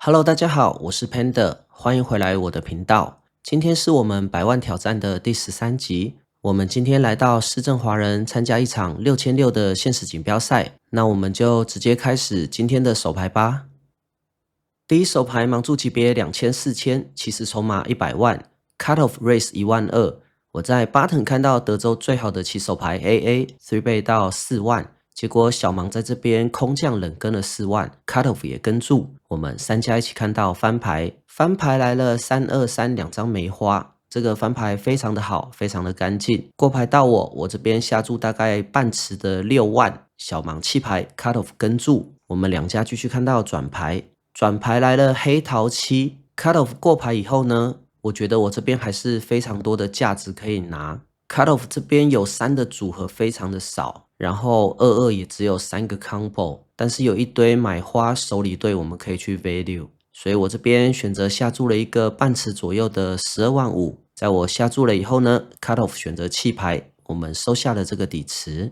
Hello，大家好，我是 Panda，欢迎回来我的频道。今天是我们百万挑战的第13集。我们今天来到市政华人参加一场6600的限时锦标赛，那我们就直接开始今天的手牌吧。第一手牌盲注级别2000、4000，起始筹码100万 ，Cut off raise 12000。我在Button看到德州最好的起手牌 AA 3倍到4万。结果小盲在这边空降冷跟了4万 ，cut off 也跟住，我们3家一起看到翻牌，翻牌来了323两张梅花，这个翻牌非常的好，非常的干净。过牌到我这边下注大概半池的6万，小盲弃牌 ，cut off 跟住，我们2家继续看到转牌，转牌来了黑桃7 ，cut off 过牌以后呢，我觉得我这边还是非常多的价值可以拿。Cut off 这边有3的组合非常的少，然后22也只有3个 combo， 但是有一堆买花手里队我们可以去 value， 所以我这边选择下注了一个半池左右的12万5，在我下注了以后呢 ，Cut off 选择弃牌，我们收下了这个底池。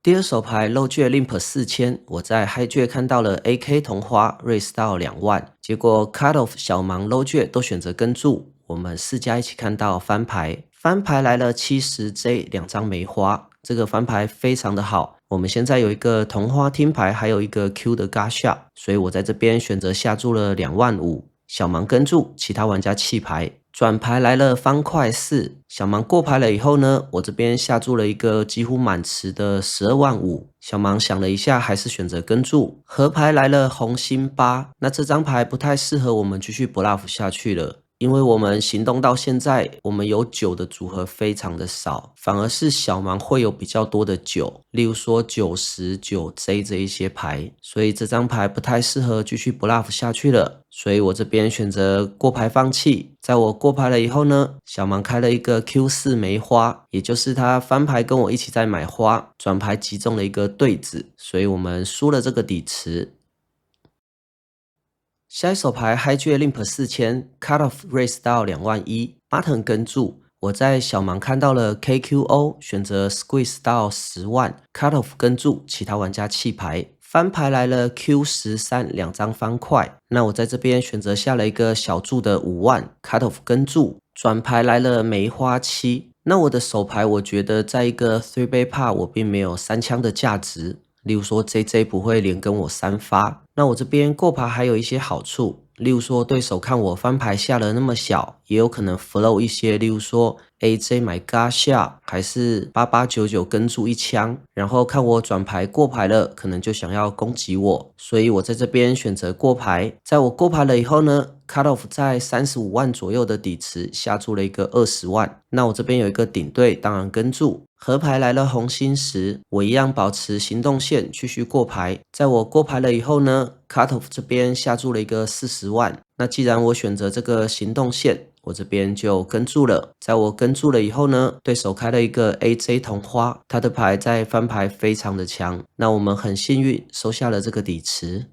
第二手牌 Low 券 Limp 4000，我在 High 券看到了 AK 同花 raise 到2万，结果 Cut off 小盲 Low 券都选择跟住，我们4家一起看到翻牌，翻牌来了70J 2张梅花，这个翻牌非常的好。我们现在有一个同花听牌，还有一个 Q 的 Gacha， 所以我在这边选择下注了2万5，小盲跟住，其他玩家弃牌。转牌来了方块4，小盲过牌了以后呢，我这边下注了一个几乎满池的12万5，小盲想了一下，还是选择跟住。合牌来了红心8，那这张牌不太适合我们继续 bluff 下去了。因为我们行动到现在，我们有9的组合非常的少，反而是小盲会有比较多的9，例如说90、9J 这一些牌，所以这张牌不太适合继续 bluff 下去了，所以我这边选择过牌放弃。在我过牌了以后呢，小盲开了一个 Q4 梅花，也就是他翻牌跟我一起在买花，转牌击中了一个对子，所以我们输了这个底池。下一手牌 High 券 Limp 4000 Cut off raise 到2万1 Button 跟住，我在小盲看到了 KQO， 选择 Squeeze 到10万 Cut off 跟住，其他玩家弃牌。翻牌来了 Q13 2张方块，那我在这边选择下了一个小注的5万 Cut off 跟住，转牌来了梅花7，那我的手牌我觉得在一个3杯 pot 我并没有3枪的价值。例如说 JJ 不会连跟我3发，那我这边过牌还有一些好处，例如说对手看我翻牌下了那么小，也有可能 flow 一些，例如说 AJ 买 Gacha 还是8899跟住1枪，然后看我转牌过牌了，可能就想要攻击我，所以我在这边选择过牌。在我过牌了以后呢，Cut off 在35万左右的底池下注了一个20万，那我这边有一个顶对，当然跟住。合牌来了红心10，我一样保持行动线继续过牌。在我过牌了以后呢 ，Cut off 这边下注了一个40万。那既然我选择这个行动线，我这边就跟住了。在我跟住了以后呢，对手开了一个 AJ 同花，他的牌在翻牌非常的强。那我们很幸运收下了这个底池。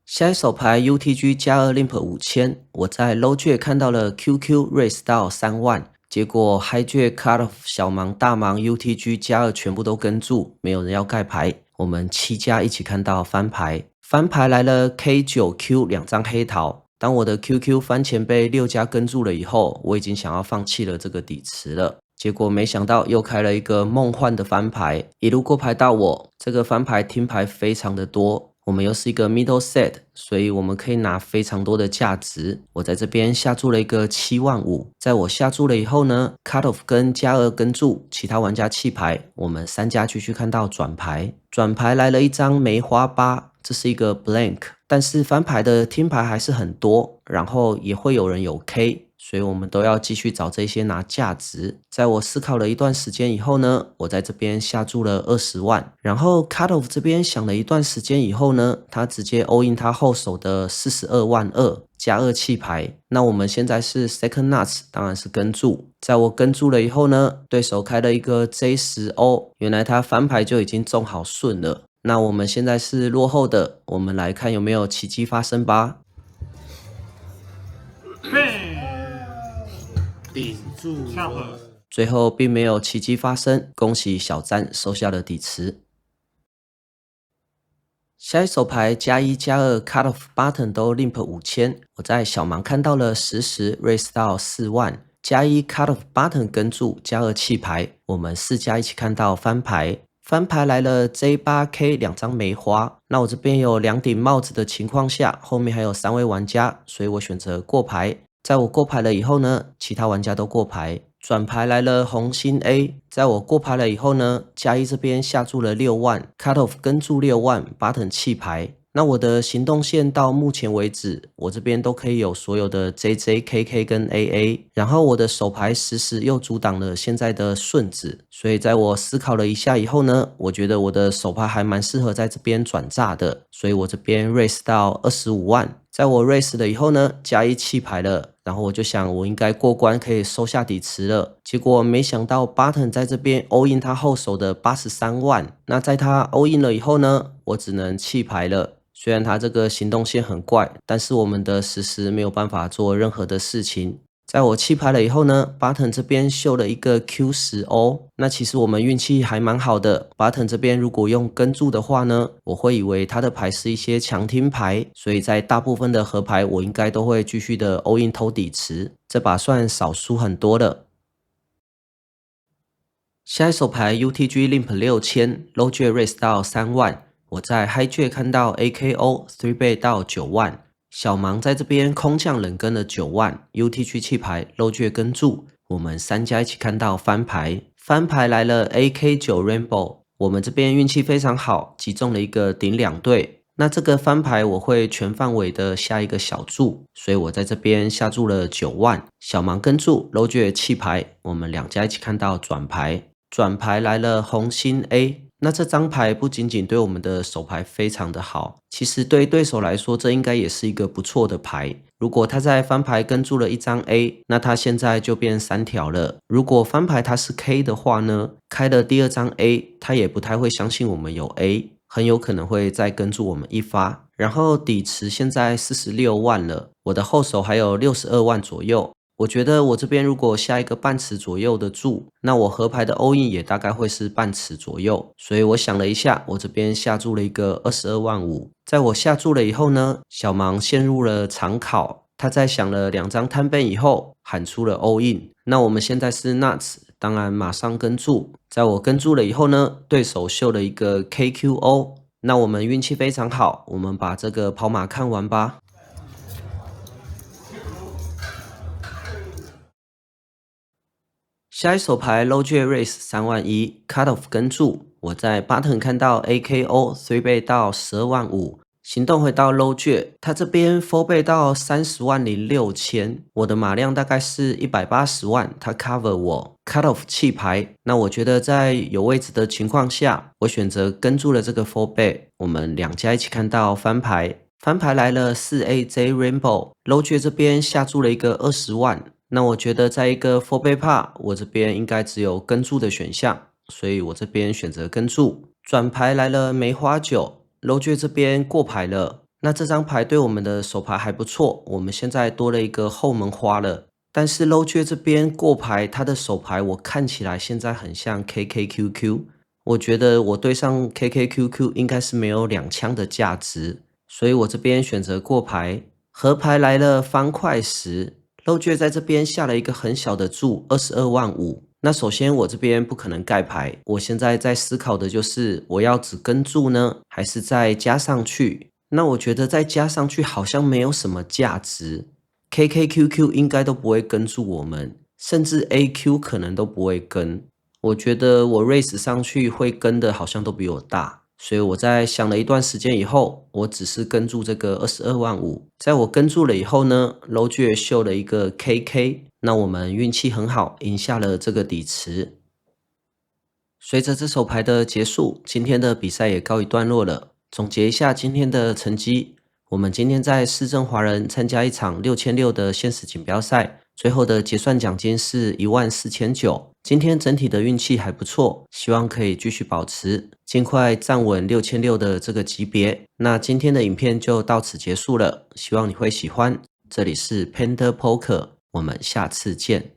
下一手牌 UTG 加2 Limp 5000，我在 Low 券看到了 QQ raise 到3万。结果 High 券 Cut off 小盲、大盲 UTG 加2全部都跟住，没有人要盖牌。我们7家一起看到翻牌，翻牌来了 K9Q 2张黑桃。当我的 QQ 翻前被6家跟住了以后，我已经想要放弃了这个底池了。结果没想到又开了一个梦幻的翻牌，一路过牌到我，这个翻牌听牌非常的多。我们又是一个 middle set， 所以我们可以拿非常多的价值。我在这边下注了一个7万5，在我下注了以后呢 ，Cut off 跟加2跟住，其他玩家弃牌，我们3家继续看到转牌。转牌来了一张梅花8，这是一个 blank， 但是翻牌的听牌还是很多，然后也会有人有 K。所以我们都要继续找这些拿价值。在我思考了一段时间以后呢，我在这边下注了20万，然后 Cut off 这边想了一段时间以后呢，他直接 all in 他后手的42万2加2弃牌。那我们现在是 second nuts， 当然是跟住。在我跟住了以后呢，对手开了一个 J10O， 原来他翻牌就已经中好顺了。那我们现在是落后的，我们来看有没有奇迹发生吧。顶住跳河，最后并没有奇迹发生，恭喜小詹收下了底池。下一手牌加1加2 Cut Off Button 都 Limp 5000，我在小盲看到了10 Raise 到4万，加1 Cut Off Button 跟注加2弃牌，我们4家一起看到翻牌。翻牌来了 J8K 2张梅花，那我这边有2顶帽子的情况下，后面还有3位玩家，所以我选择过牌。在我过牌了以后呢，其他玩家都过牌。转牌来了红心 A， 在我过牌了以后呢，加1这边下注了6万 ，Cut Off 跟注6万 ，Button 弃牌。那我的行动线到目前为止，我这边都可以有所有的 JJ、KK 跟 AA， 然后我的手牌时又阻挡了现在的顺子，所以在我思考了一下以后呢，我觉得我的手牌还蛮适合在这边转炸的，所以我这边 raise 到25万。在我 raise 了以后呢，加1弃牌了，然后我就想我应该过关可以收下底池了，结果没想到 Button 在这边 all in 他后手的83万，那在他 all in 了以后呢，我只能弃牌了。虽然他这个行动线很怪，但是我们的实没有办法做任何的事情。在我弃牌了以后呢 ，Button 这边秀了一个 Q10O， 那其实我们运气还蛮好的。Button 这边如果用跟注的话呢，我会以为他的牌是一些强听牌，所以在大部分的合牌我应该都会继续的 all in 偷底池，这把算少输很多了。下一手牌 UTG Limp 6000 Low Jet Raise 到3万。我在 High Jet 看到 AKO 3倍到9万，小盲在这边空降冷跟了9万 ，UTG 弃牌 Low Jet 跟注，我们3家一起看到翻牌，翻牌来了 AK9 Rainbow， 我们这边运气非常好，击中了一个顶2对，那这个翻牌我会全范围的下一个小注，所以我在这边下注了9万，小盲跟注 Low Jet 弃牌，我们2家一起看到转牌，转牌来了红心 A。那这张牌不仅仅对我们的手牌非常的好，其实对对手来说，这应该也是一个不错的牌。如果他在翻牌跟注了一张 A， 那他现在就变3条了。如果翻牌他是 K 的话呢，开了第2张 A， 他也不太会相信我们有 A， 很有可能会再跟注我们一发。然后底池现在46万了，我的后手还有62万左右。我觉得我这边如果下一个半池左右的注，那我合牌的 all in 也大概会是半池左右，所以我想了一下，我这边下注了一个22万5。在我下注了以后呢，小盲陷入了长考，他在想了2张摊倍以后喊出了 all in。那我们现在是 nuts， 当然马上跟注。在我跟注了以后呢，对手秀了一个 KQO， 那我们运气非常好，我们把这个跑马看完吧。下一手牌 Low Jet Raise 3万1 Cut Off 跟注，我在 Button 看到 AKO 3倍到12万5，行动回到 Low Jet， 他这边 4倍到30万06千，我的码量大概是180万，他 cover 我 Cut Off 弃牌，那我觉得在有位置的情况下，我选择跟注了这个4倍，我们2家一起看到翻牌，翻牌来了 4AJ Rainbow， Low Jet 这边下注了一个20万。那我觉得在一个 4倍怕，我这边应该只有跟注的选项，所以我这边选择跟注。转牌来了梅花9 ，Low Jet 这边过牌了。那这张牌对我们的手牌还不错，我们现在多了一个后门花了。但是 Low Jet 这边过牌，他的手牌我看起来现在很像 KKQQ， 我觉得我对上 KKQQ 应该是没有2枪的价值，所以我这边选择过牌。合牌来了方块10。Low Jet 在这边下了一个很小的注22万5，那首先我这边不可能盖牌，我现在在思考的就是我要只跟注呢，还是再加上去？那我觉得再加上去好像没有什么价值 ，KKQQ 应该都不会跟注我们，甚至 AQ 可能都不会跟。我觉得我 raise 上去会跟的好像都比我大。所以我在想了一段时间以后，我只是跟注这个22万5。在我跟注了以后呢 ，Low Jet 秀了一个 KK， 那我们运气很好，赢下了这个底池。随着这手牌的结束，今天的比赛也告一段落了。总结一下今天的成绩，我们今天在市政华人参加一场6600的限时锦标赛，最后的结算奖金是14900。今天整体的运气还不错，希望可以继续保持，尽快站稳6600的这个级别。那今天的影片就到此结束了，希望你会喜欢。这里是 Panda Poker， 我们下次见。